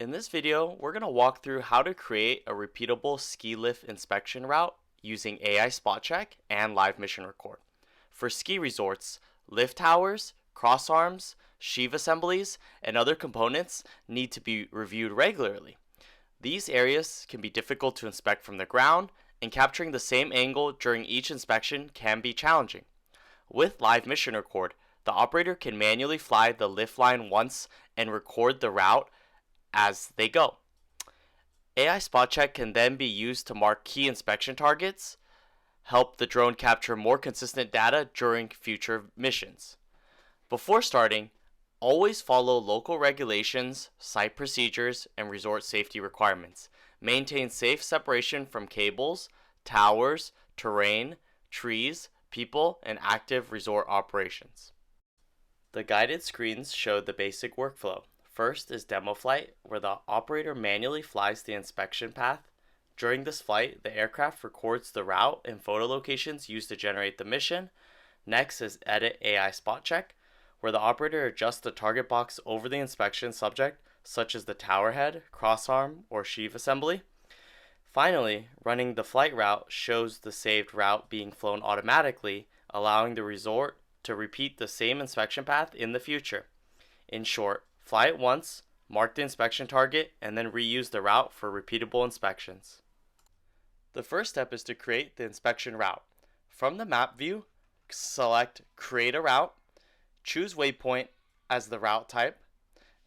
In this video, we're going to walk through how to create a repeatable ski lift inspection route using AI spot check and live mission record. For ski resorts, lift towers, crossarms, sheave assemblies, and other components need to be reviewed regularly. These areas can be difficult to inspect from the ground, and capturing the same angle during each inspection can be challenging. With live mission record, the operator can manually fly the lift line once and record the route as they go. AI spot check can then be used to mark key inspection targets, help the drone capture more consistent data during future missions. Before starting, always follow local regulations, site procedures, and resort safety requirements. Maintain safe separation from cables, towers, terrain, trees, people, and active resort operations. The guided screens show the basic workflow. First is demo flight, where the operator manually flies the inspection path. During this flight, the aircraft records the route and photo locations used to generate the mission. Next is edit AI spot check, where the operator adjusts the target box over the inspection subject, such as the tower head, crossarm, or sheave assembly. Finally, running the flight route shows the saved route being flown automatically, allowing the resort to repeat the same inspection path in the future. In short, fly it once, mark the inspection target, and then reuse the route for repeatable inspections. The first step is to create the inspection route. From the map view, select Create a Route, choose Waypoint as the route type.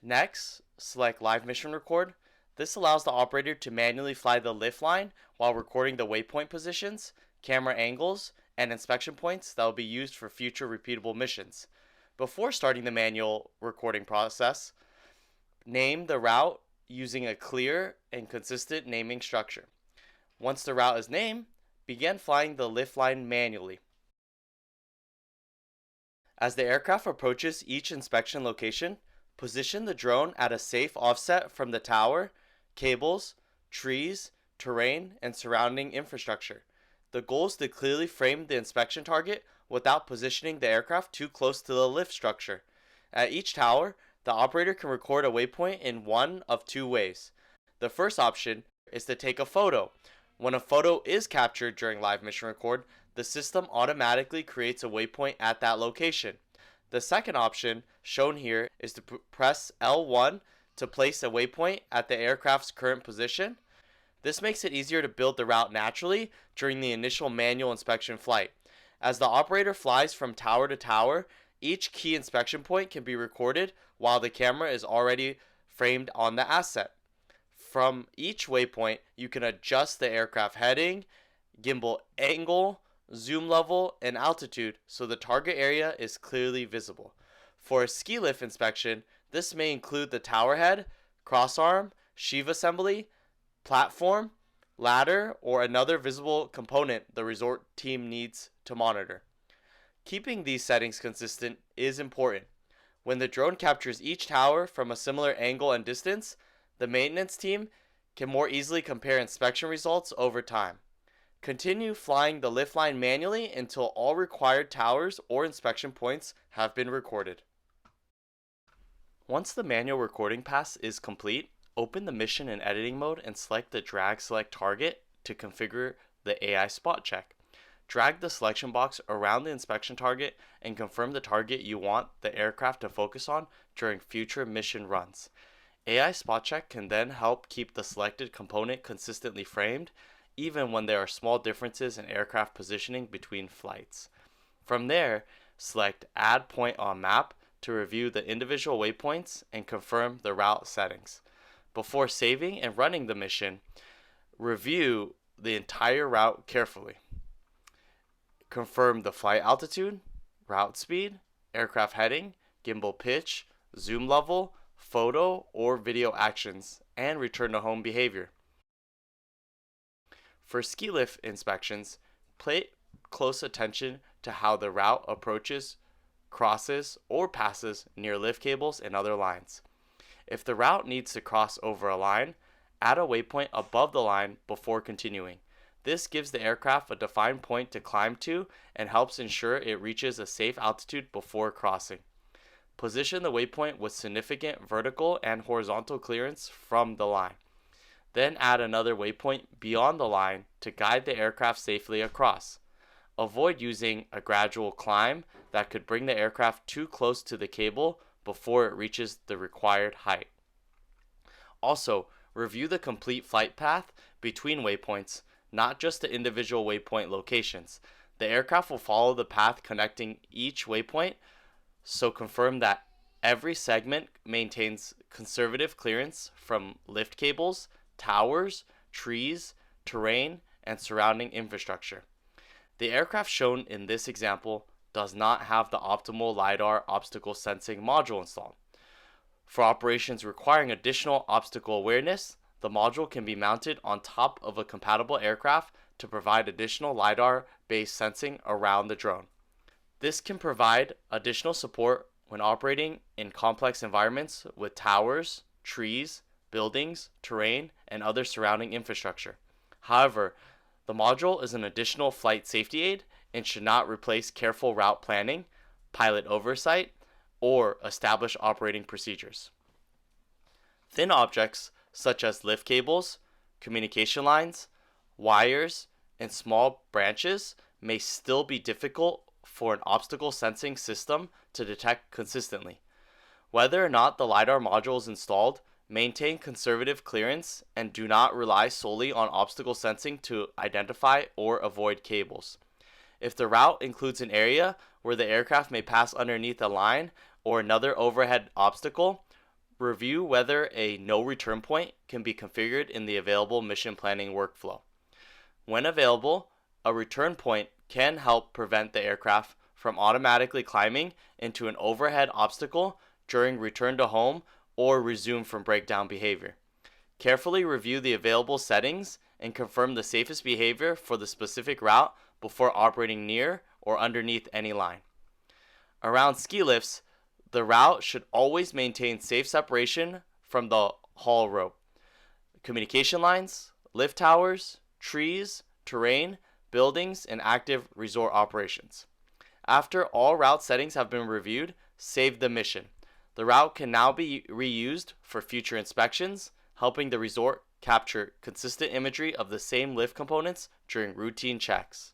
Next, select Live Mission Record. This allows the operator to manually fly the lift line while recording the waypoint positions, camera angles, and inspection points that will be used for future repeatable missions. Before starting the manual recording process, name the route using a clear and consistent naming structure. Once the route is named, begin flying the lift line manually. As the aircraft approaches each inspection location, position the drone at a safe offset from the tower, cables, trees, terrain, and surrounding infrastructure. The goal is to clearly frame the inspection target without positioning the aircraft too close to the lift structure. At each tower, the operator can record a waypoint in one of two ways. The first option is to take a photo. When a photo is captured during live mission record, the system automatically creates a waypoint at that location. The second option, shown here, is to press L1 to place a waypoint at the aircraft's current position. This makes it easier to build the route naturally during the initial manual inspection flight. As the operator flies from tower to tower, each key inspection point can be recorded while the camera is already framed on the asset. From each waypoint, you can adjust the aircraft heading, gimbal angle, zoom level, and altitude so the target area is clearly visible. For a ski lift inspection, this may include the tower head, crossarm, sheave assembly, platform, ladder, or another visible component the resort team needs to monitor. Keeping these settings consistent is important. When the drone captures each tower from a similar angle and distance, the maintenance team can more easily compare inspection results over time. Continue flying the lift line manually until all required towers or inspection points have been recorded. Once the manual recording pass is complete, open the mission in editing mode and select the drag select target to configure the AI spot check. Drag the selection box around the inspection target and confirm the target you want the aircraft to focus on during future mission runs. AI spot check can then help keep the selected component consistently framed, even when there are small differences in aircraft positioning between flights. From there, select Add Point on Map to review the individual waypoints and confirm the route settings. Before saving and running the mission, review the entire route carefully. Confirm the flight altitude, route speed, aircraft heading, gimbal pitch, zoom level, photo or video actions, and return to home behavior. For ski lift inspections, pay close attention to how the route approaches, crosses, or passes near lift cables and other lines. If the route needs to cross over a line, add a waypoint above the line before continuing. This gives the aircraft a defined point to climb to and helps ensure it reaches a safe altitude before crossing. Position the waypoint with significant vertical and horizontal clearance from the line. Then add another waypoint beyond the line to guide the aircraft safely across. Avoid using a gradual climb that could bring the aircraft too close to the cable before it reaches the required height. Also, review the complete flight path between waypoints, not just the individual waypoint locations. The aircraft will follow the path connecting each waypoint, so confirm that every segment maintains conservative clearance from lift cables, towers, trees, terrain, and surrounding infrastructure. The aircraft shown in this example does not have the optimal LiDAR obstacle sensing module installed. For operations requiring additional obstacle awareness, the module can be mounted on top of a compatible aircraft to provide additional LiDAR-based sensing around the drone. This can provide additional support when operating in complex environments with towers, trees, buildings, terrain, and other surrounding infrastructure. However, the module is an additional flight safety aid and should not replace careful route planning, pilot oversight, or established operating procedures. Thin objects such as lift cables, communication lines, wires, and small branches may still be difficult for an obstacle sensing system to detect consistently. Whether or not the LiDAR module is installed, maintain conservative clearance and do not rely solely on obstacle sensing to identify or avoid cables. If the route includes an area where the aircraft may pass underneath a line or another overhead obstacle, review whether a no return point can be configured in the available mission planning workflow. When available, a return point can help prevent the aircraft from automatically climbing into an overhead obstacle during return to home or resume from breakdown behavior. Carefully review the available settings and confirm the safest behavior for the specific route before operating near or underneath any line. Around ski lifts, the route should always maintain safe separation from the haul rope, communication lines, lift towers, trees, terrain, buildings, and active resort operations. After all route settings have been reviewed, save the mission. The route can now be reused for future inspections, helping the resort capture consistent imagery of the same lift components during routine checks.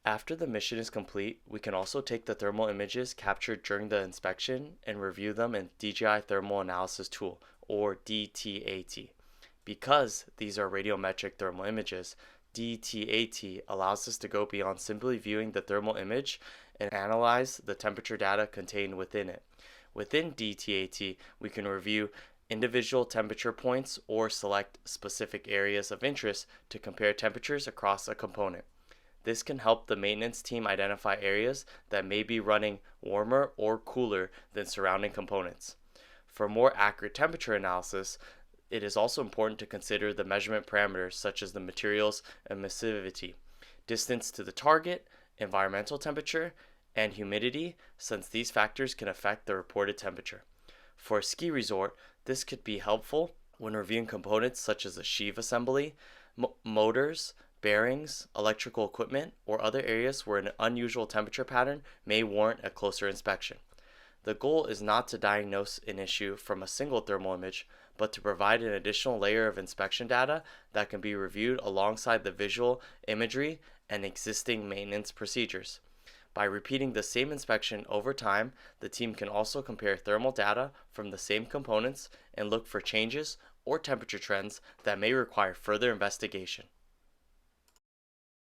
After the mission is complete, we can also take the thermal images captured during the inspection and review them in DJI Thermal Analysis Tool, or DTAT. Because these are radiometric thermal images, DTAT allows us to go beyond simply viewing the thermal image and analyze the temperature data contained within it. Within DTAT, we can review individual temperature points or select specific areas of interest to compare temperatures across a component. This can help the maintenance team identify areas that may be running warmer or cooler than surrounding components. For more accurate temperature analysis, it is also important to consider the measurement parameters such as the material's emissivity, distance to the target, environmental temperature, and humidity, since these factors can affect the reported temperature. For a ski resort, this could be helpful when reviewing components such as the sheave assembly, motors, bearings, electrical equipment, or other areas where an unusual temperature pattern may warrant a closer inspection. The goal is not to diagnose an issue from a single thermal image, but to provide an additional layer of inspection data that can be reviewed alongside the visual imagery and existing maintenance procedures. By repeating the same inspection over time, the team can also compare thermal data from the same components and look for changes or temperature trends that may require further investigation.